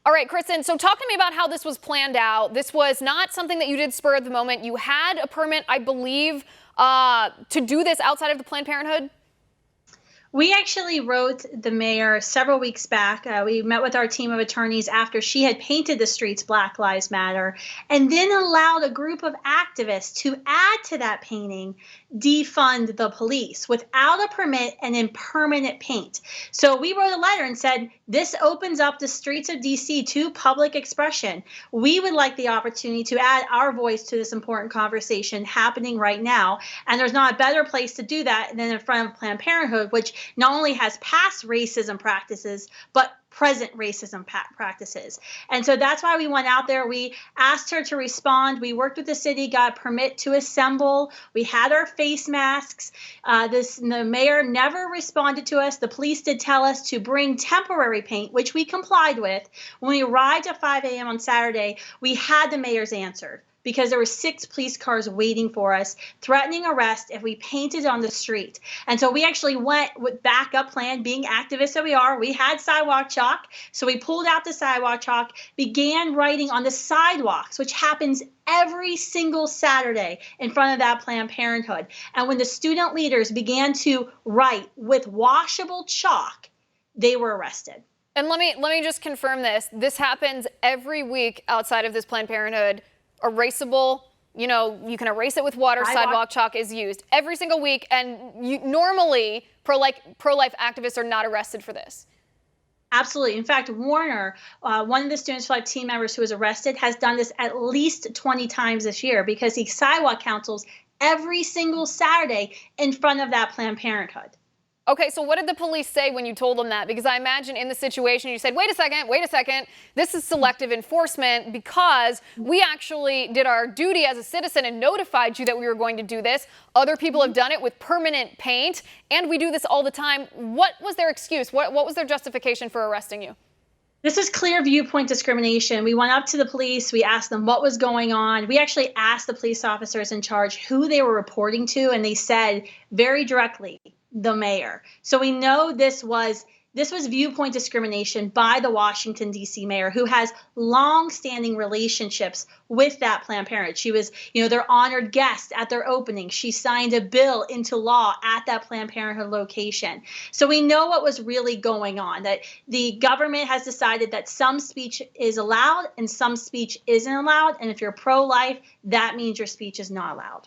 All right, Kristen, so talk to me about how this was planned out. This was not something that you did spur of the moment. You had a permit, I believe, to do this outside of the Planned Parenthood? We actually wrote the mayor several weeks back. We met with our team of attorneys after she had painted the streets Black Lives Matter and then allowed a group of activists to add to that painting, defund the police without a permit and in permanent paint. So we wrote a letter and said, this opens up the streets of DC to public expression. We would like the opportunity to add our voice to this important conversation happening right now. And there's not a better place to do that than in front of Planned Parenthood, which not only has past racism practices, but present racism practices. And so that's why we went out there. We asked her to respond. We worked with the city, got a permit to assemble. We had our face masks. The mayor never responded to us. The police did tell us to bring temporary paint, which we complied with. When we arrived at 5 a.m. on Saturday, we had the mayor's answer, because there were 6 police cars waiting for us, threatening arrest if we painted on the street. And so we actually went with backup plan, being activists that we are. We had sidewalk chalk. So we pulled out the sidewalk chalk, began writing on the sidewalks, which happens every single Saturday in front of that Planned Parenthood. And when the student leaders began to write with washable chalk, they were arrested. And let me just confirm this. This happens every week outside of this Planned Parenthood. Erasable, you can erase it with water. Sidewalk chalk is used every single week, and normally pro-life activists are not arrested for this. Absolutely. In fact, Warner, one of the Students for Life team members who was arrested, has done this at least 20 times this year because he sidewalk counsels every single Saturday in front of that Planned Parenthood. Okay, so what did the police say when you told them that? Because I imagine in the situation you said, wait a second, this is selective enforcement because we actually did our duty as a citizen and notified you that we were going to do this. Other people have done it with permanent paint, and we do this all the time. What was their excuse? What was their justification for arresting you? This is clear viewpoint discrimination. We went up to the police. We asked them what was going on. We actually asked the police officers in charge who they were reporting to, and they said very directly, the mayor. So we know this was viewpoint discrimination by the Washington, D.C. mayor, who has long-standing relationships with that Planned Parenthood. She was, their honored guest at their opening. She signed a bill into law at that Planned Parenthood location. So we know what was really going on, that the government has decided that some speech is allowed and some speech isn't allowed. And if you're pro-life, that means your speech is not allowed.